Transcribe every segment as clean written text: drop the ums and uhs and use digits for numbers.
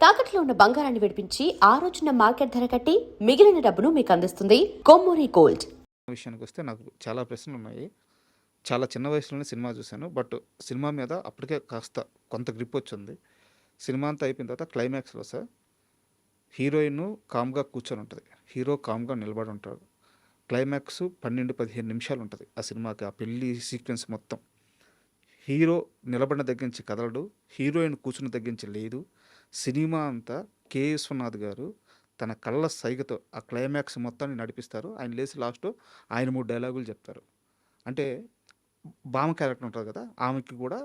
తాకట్లో ఉన్న బంగారాన్ని విడిపించి ఆ రోజున మార్కెట్ ధర కట్టి మిగిలిన డబ్బును మీకు అందిస్తుంది కొమ్మూరి గోల్డ్. విషయానికి వస్తే నాకు చాలా ప్రశ్నలు ఉన్నాయి. చాలా చిన్న వయసులోనే సినిమా చూశాను. బట్ సినిమా మీద అప్పటికే కాస్త కొంత గ్రిప్ వచ్చింది. సినిమా అంతా అయిపోయిన తర్వాత క్లైమాక్స్లో సార్ హీరోయిన్ కామ్గా కూర్చొని ఉంటుంది, హీరో కామ్గా నిలబడి ఉంటాడు. క్లైమాక్స్ 12-15 నిమిషాలు ఉంటుంది ఆ సినిమాకి. ఆ పెళ్లి సీక్వెన్స్ మొత్తం హీరో నిలబడిన దగ్గర నుంచి కదలడు, హీరోయిన్ కూర్చున్న దగ్గర నుంచి లేదు. సినిమా అంతా కె విశ్వనాథ్ గారు తన కళ్ళ సైగతో ఆ క్లైమాక్స్ మొత్తాన్ని నడిపిస్తారు. ఆయన లేచి లాస్ట్ ఆయన 3 డైలాగులు చెప్తారు. అంటే భామ క్యారెక్టర్ ఉంటుంది కదా, ఆమెకి కూడా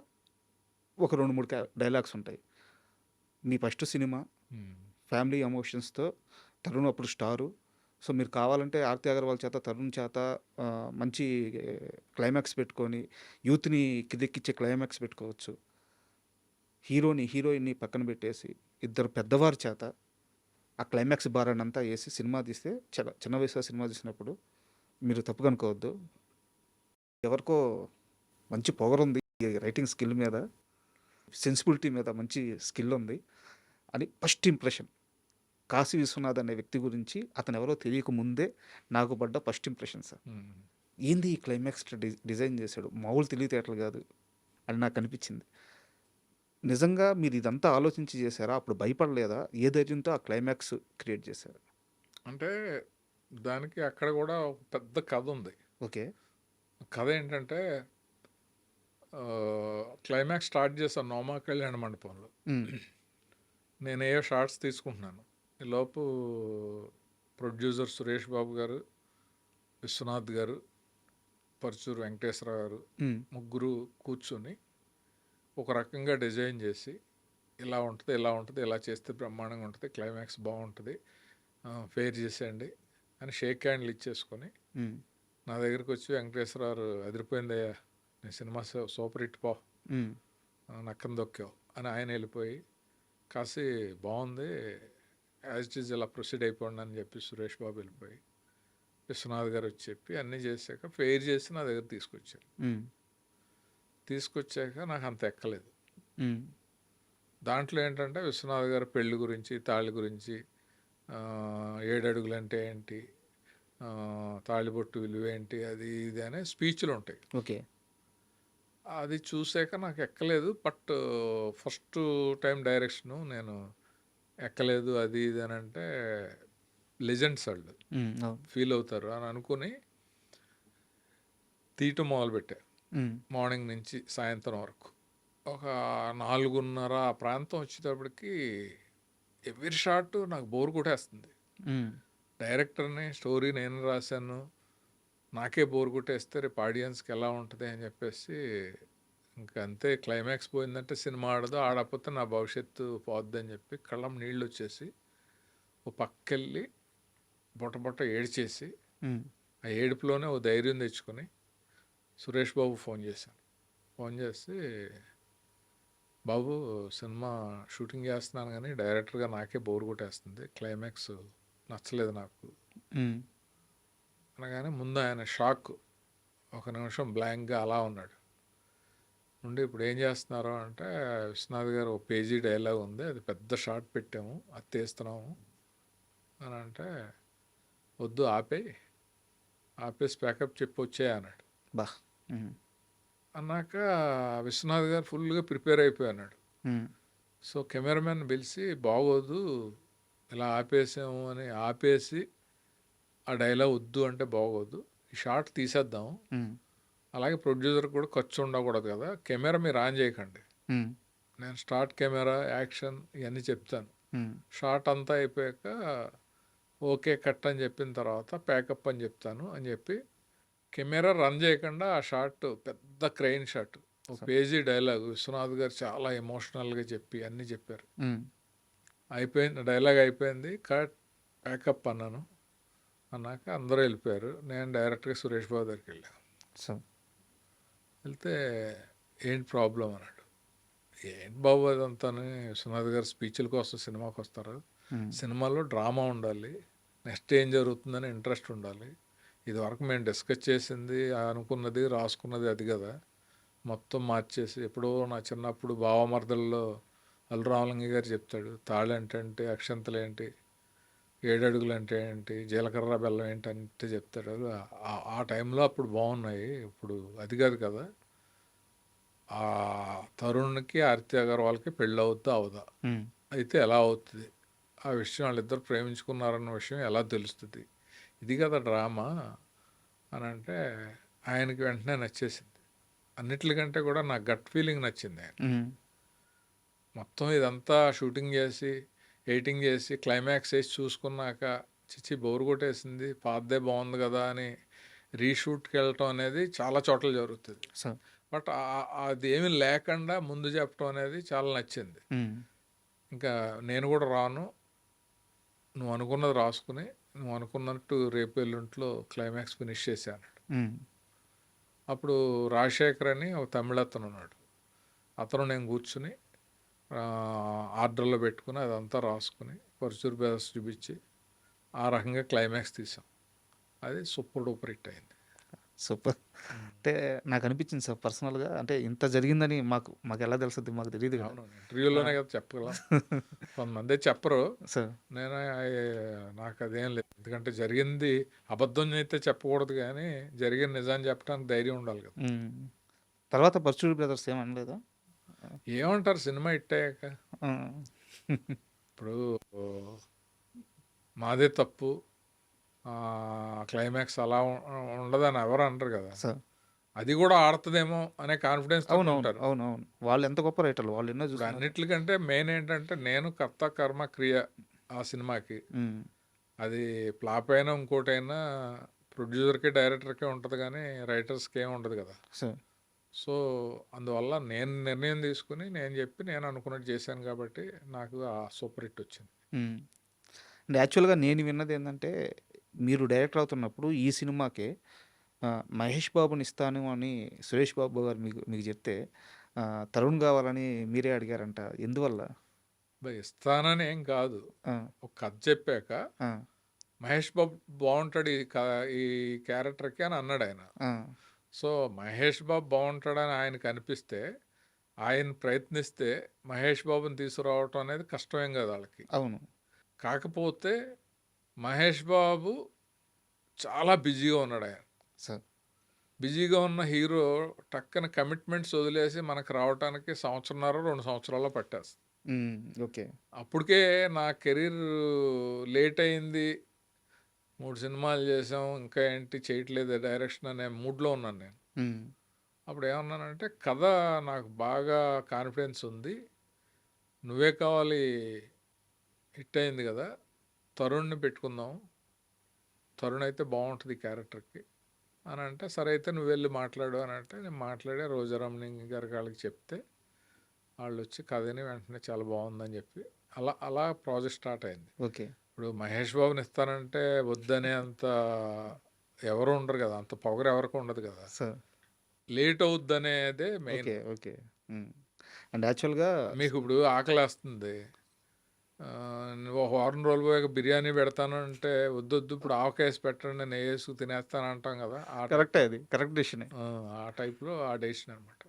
ఒక 2-3 డైలాగ్స్ ఉంటాయి. మీ ఫస్ట్ సినిమా ఫ్యామిలీ ఎమోషన్స్తో, తరుణ్ అప్పుడు స్టారు. సో మీరు కావాలంటే ఆర్తి అగర్వాల్ చేత, తరుణ్ చేత మంచి క్లైమాక్స్ పెట్టుకొని యూత్ని కిదెక్కిచ్చే క్లైమాక్స్ పెట్టుకోవచ్చు. హీరోయిన్ని పక్కన పెట్టేసి ఇద్దరు పెద్దవారి చేత ఆ క్లైమాక్స్ బారాన్ని అంతా వేసి సినిమా తీస్తే, చాలా చిన్న వయసులో సినిమా తీసినప్పుడు మీరు తప్పుగా అనుకోవద్దు. ఎవరికో మంచి పొగరుంది, రైటింగ్ స్కిల్ మీద, సెన్సిబిలిటీ మీద మంచి స్కిల్ ఉంది అని ఫస్ట్ ఇంప్రెషన్. కాశీ విశ్వనాథ్ అనే వ్యక్తి గురించి అతను ఎవరో తెలియక ముందే నాకు పడ్డ ఫస్ట్ ఇంప్రెషన్ సార్. ఏంది ఈ క్లైమాక్స్ డిజైన్ చేశాడు, మామూలు తెలివితేటలు కాదు అని నాకు అనిపించింది. నిజంగా మీరు ఇదంతా ఆలోచించి చేశారా? అప్పుడు భయపడలేదా? ఏ ధైర్యంతో ఆ క్లైమాక్స్ క్రియేట్ చేశారు? అంటే దానికి అక్కడ కూడా ఒక పెద్ద కథ ఉంది. ఓకే. కథ ఏంటంటే క్లైమాక్స్ స్టార్ట్ చేశాను నోమా కళ్యాణ మండపంలో. నేను ఏ షార్ట్స్ తీసుకుంటున్నాను, ఈలోపు ప్రొడ్యూసర్ సురేష్ బాబు గారు, విశ్వనాథ్ గారు, పరుచూరు వెంకటేశ్వర గారు ముగ్గురు కూర్చొని ఒక రకంగా డిజైన్ చేసి ఇలా ఉంటుంది, ఇలా ఉంటుంది, ఇలా చేస్తే బ్రహ్మాండంగా ఉంటుంది, క్లైమాక్స్ బాగుంటుంది, ఫెయిర్ చేసేయండి అని షేక్ హ్యాండ్లు ఇచ్చేసుకొని నా దగ్గరికి వచ్చి, వెంకటేశ్వర గారు అదిరిపోయిందయ్యా, నీ సినిమా సూపర్ హిట్ పో, నక్కని దొక్కావు అని ఆయన వెళ్ళిపోయి, కాసి బాగుంది యాజ్ ఇట్ ఈజ్ ఇలా ప్రొసీడ్ అయిపోండి అని చెప్పి సురేష్ బాబు వెళ్ళిపోయి, విశ్వనాథ్ గారు వచ్చి చెప్పి అన్నీ చేశాక ఫెయిర్ చేసి నా దగ్గర తీసుకొచ్చారు. తీసుకొచ్చాక నాకు అంత ఎక్కలేదు. దాంట్లో ఏంటంటే విశ్వనాథ్ గారు పెళ్లి గురించి, తాళి గురించి, 7 అడుగులు అంటే ఏంటి, తాళిబొట్టు విలువ ఏంటి, అది ఇది అనే స్పీచ్లు ఉంటాయి. ఓకే. అది చూసాక నాకు ఎక్కలేదు. బట్ ఫస్ట్ టైం డైరెక్షను నేను ఎక్కలేదు అది ఇది అని అంటే లెజెండ్స్ వాళ్ళు ఫీల్ అవుతారు అని అనుకుని తీయటం మొదలుపెట్టా. మార్నింగ్ నుంచి సాయంత్రం వరకు ఒక 4:30 ఆ ప్రాంతం వచ్చేటప్పటికి ఎవ్రీ షాట్ నాకు బోర్ కొట్టేస్తుంది. డైరెక్టర్ని, స్టోరీ నేను రాశాను, నాకే బోర్ కొట్టేస్తే రేపు ఆడియన్స్కి ఎలా ఉంటుంది అని చెప్పేసి ఇంకా అంతే. క్లైమాక్స్ పోయిందంటే సినిమా ఆడదు, ఆడకపోతే నా భవిష్యత్తు పోద్ది అని చెప్పి కళ్ళం నీళ్ళు వచ్చేసి ఓ పక్కెళ్ళి బొట్ట ఏడ్చేసి, ఆ ఏడుపులోనే ఓ ధైర్యం తెచ్చుకొని సురేష్ బాబు ఫోన్ చేశాను. ఫోన్ చేసి, బాబు సినిమా షూటింగ్ చేస్తున్నాను కానీ డైరెక్టర్గా నాకే బోర్ కొట్టేస్తుంది, క్లైమాక్స్ నచ్చలేదు నాకు అనగానే ముందు ఆయన షాక్, ఒక నిమిషం బ్లాంక్గా అలా ఉన్నాడు. ఉండి ఇప్పుడు ఏం చేస్తున్నారు అంటే, విశ్వనాథ్ గారు ఒక పేజీ డైలాగ్ ఉంది, అది పెద్ద షార్ట్ పెట్టాము, అది తీస్తున్నాము అని అంటే, వద్దు ఆపేసి ప్యాకప్ చెప్పి వచ్చే అన్నాడు. బా అన్నాక విశ్వనాథ్ గారు ఫుల్గా ప్రిపేర్ అయిపోయాడు. సో కెమెరామెన్ పిలిచి, బాగోదు ఇలా ఆపేసాము అని ఆపేసి ఆ డైలాగ్ వద్దు అంటే బాగోదు, ఈ షార్ట్ తీసేద్దాం, అలాగే ప్రొడ్యూసర్ కూడా ఖర్చు ఉండకూడదు కదా, కెమెరా మీరు ఆన్ చేయకండి, నేను స్టార్ట్ కెమెరా యాక్షన్ ఇవన్నీ చెప్తాను, షార్ట్ అంతా అయిపోయాక ఓకే కట్ అని చెప్పిన తర్వాత ప్యాకప్ అని చెప్తాను అని చెప్పి కెమెరా రన్ చేయకుండా ఆ షాట్ పెద్ద క్రెయిన్ షాట్, ఒక పేజీ డైలాగ్ విశ్వనాథ్ గారు చాలా ఎమోషనల్గా చెప్పి అన్నీ చెప్పారు. అయిపోయింది, డైలాగ్ అయిపోయింది, కట్ ప్యాకప్ అన్నాను. అన్నాక అందరూ వెళ్ళిపోయారు. నేను డైరెక్ట్గా సురేష్ బాబు దగ్గరికి వెళ్ళాను. వెళ్తే ఏంటి ప్రాబ్లం అన్నాడు. ఏంటి బాబు అదంతా, విశ్వనాథ్ గారు స్పీచ్ల కోసం సినిమాకి వస్తారు, సినిమాలో డ్రామా ఉండాలి, నెక్స్ట్ ఏం జరుగుతుందని ఇంట్రెస్ట్ ఉండాలి, ఇది వరకు మేము డిస్కస్ చేసింది, అనుకున్నది, రాసుకున్నది అది కదా, మొత్తం మార్చేసి, ఎప్పుడో నా చిన్నప్పుడు బావమర్దల్లో అల్లు రామలింగ గారు చెప్తాడు, తాళి అంటే అక్షంతలు ఏంటి, 7 అడుగులు అంటే ఏంటి, జీలకర్ర బెల్లం ఏంటి అంటే చెప్తాడు. అది ఆ టైంలో అప్పుడు బాగున్నాయి. ఇప్పుడు అది కాదు కదా, ఆ తరుణ్కి ఆర్తి అగర్వాల్కి పెళ్ళి అవుద్దా అవదా, అయితే ఎలా అవుతుంది, ఆ విషయం వాళ్ళిద్దరు ప్రేమించుకున్నారన్న విషయం ఎలా తెలుస్తుంది, ఇది కదా డ్రామా అని అంటే ఆయనకి వెంటనే నచ్చేసింది. అన్నిటికంటే కూడా నా గట్ ఫీలింగ్ నచ్చింది. ఆయన మొత్తం ఇదంతా షూటింగ్ చేసి ఎడిటింగ్ చేసి క్లైమాక్స్ వేసి చూసుకున్నాక చిచ్చి బోరు కొట్టేసింది, పాతదే బాగుంది కదా అని రీషూట్కి వెళ్ళటం అనేది చాలా చోట్ల జరుగుతుంది. సార్ బట్ అది ఏమీ లేకుండా ముందు చెప్పడం అనేది చాలా నచ్చింది. ఇంకా నేను కూడా రాను, నువ్వు అనుకున్నది రాసుకుని నువ్వు అనుకున్నట్టు రేపు ఎల్లుంట్లో క్లైమాక్స్ ఫినిష్ చేశాను. అప్పుడు రాజశేఖర్ అని ఒక తమిళ అతను ఉన్నాడు, అతను నేను కూర్చుని ఆర్డర్లో పెట్టుకుని అదంతా రాసుకుని పరుచూరు బ్రదర్స్ చూపించి ఆ రకంగా క్లైమాక్స్ తీసాం. అది సూపర్ డూపర్ హిట్ అయింది. సూపర్. అంటే నాకు అనిపించింది సార్ పర్సనల్గా, అంటే ఇంత జరిగిందని మాకు ఎలా తెలుస్తుంది, మాకు తెలియదు కదా. అవును, ఇంటర్వ్యూలోనే కదా చెప్పగలం. కొంతమంది చెప్పరు, సార్ నేను నాకు అదేం లేదు. ఎందుకంటే జరిగింది అబద్ధం అయితే చెప్పకూడదు, కానీ జరిగిన నిజాన్ని చెప్పడానికి ధైర్యం ఉండాలి కదా. తర్వాత పర్చూరి బ్రదర్స్ ఏమనలేదా? ఏమంటారు సినిమా హిట్ అయ్యాక? ఇప్పుడు మాదే తప్పు, క్లైమాక్స్ అలా ఉండదని ఎవరు అంటారు కదా. సార్ అది కూడా ఆడుతుందేమో అనే కాన్ఫిడెన్స్ ఉంటారు. అవునవును, వాళ్ళు ఎంత గొప్ప రైటర్లు, వాళ్ళు ఎన్నో ఇప్పుడు చూస్తారు. అన్నిటికంటే మెయిన్ ఏంటంటే నేను కర్త కర్మ క్రియ ఆ సినిమాకి. అది ఫ్లాప్ అయినా ఇంకోటైనా ప్రొడ్యూసర్కి డైరెక్టర్కే ఉంటుంది, కానీ రైటర్స్కి ఏమి ఉండదు కదా. సార్ సో అందువల్ల నేను నిర్ణయం తీసుకుని నేను చెప్పి నేను అనుకున్నట్టు చేశాను కాబట్టి నాకు ఆ సూపర్ హిట్ వచ్చింది. అంటే యాక్చువల్గా నేను విన్నది ఏంటంటే, మీరు డైరెక్టర్ అవుతున్నప్పుడు ఈ సినిమాకే మహేష్ బాబుని ఇస్తాను అని సురేష్ బాబు గారు మీకు చెప్తే తరుణ్ కావాలని మీరే అడిగారంట, ఎందువల్ల? ఇస్తానని ఏం కాదు, ఒక కథ చెప్పాక మహేష్ బాబు బాగుంటాడు ఈ క్యారెక్టర్కి అని అన్నాడు ఆయన. సో మహేష్ బాబు బాగుంటాడని ఆయనకు అనిపిస్తే, ఆయన ప్రయత్నిస్తే మహేష్ బాబుని తీసుకురావటం అనేది కష్టమేం కదా వాళ్ళకి. అవును. కాకపోతే మహేష్ బాబు చాలా బిజీగా ఉన్నాడు. ఆయన సార్ బిజీగా ఉన్న హీరో టక్కన కమిట్మెంట్స్ వదిలేసి మనకు రావడానికి 1.5-2 సంవత్సరాల్లో పట్టేస్తుంది. ఓకే. అప్పటికే నా కెరీర్ లేట్ అయింది, 3 సినిమాలు చేసాం, ఇంకా ఏంటి చేయట్లేదు డైరెక్షన్ అనే మూడ్లో ఉన్నాను నేను. అప్పుడు ఏమన్నానంటే, కథ నాకు బాగా కాన్ఫిడెన్స్ ఉంది, నువ్వే కావాలి, హిట్ అయింది కదా, తరుణ్ని పెట్టుకుందాం, తరుణ్ అయితే బాగుంటుంది క్యారెక్టర్కి అని అంటే, సరే అయితే నువ్వు వెళ్ళి మాట్లాడు అని అంటే నేను మాట్లాడే రోజారామణి గారి వాళ్ళకి చెప్తే వాళ్ళు వచ్చి కథని వెంటనే చాలా బాగుందని చెప్పి అలా ప్రాజెక్ట్ స్టార్ట్ అయింది. ఓకే. ఇప్పుడు మహేష్ బాబుని ఇస్తానంటే వద్దనే అంత ఎవరు ఉండరు కదా, అంత పొగరు ఎవరికి ఉండదు కదా. సార్ లేట్ అవుద్ది అనేదే మెయిన్. ఓకే. ఓకే. అండ్ యాక్చువల్గా మీకు ఇప్పుడు ఆకలేస్తుంది, ఒక వారం రోజులు పోయాక బిర్యానీ పెడతాను అంటే వద్దు ఇప్పుడు ఆవకాయ పెట్టండి నేను వేసుకు తినేస్తాను అంటాం కదా. కరెక్టే, అది కరెక్ట్ డెసిషన్. ఆ టైప్లో ఆ డెసిషన్ అనమాట.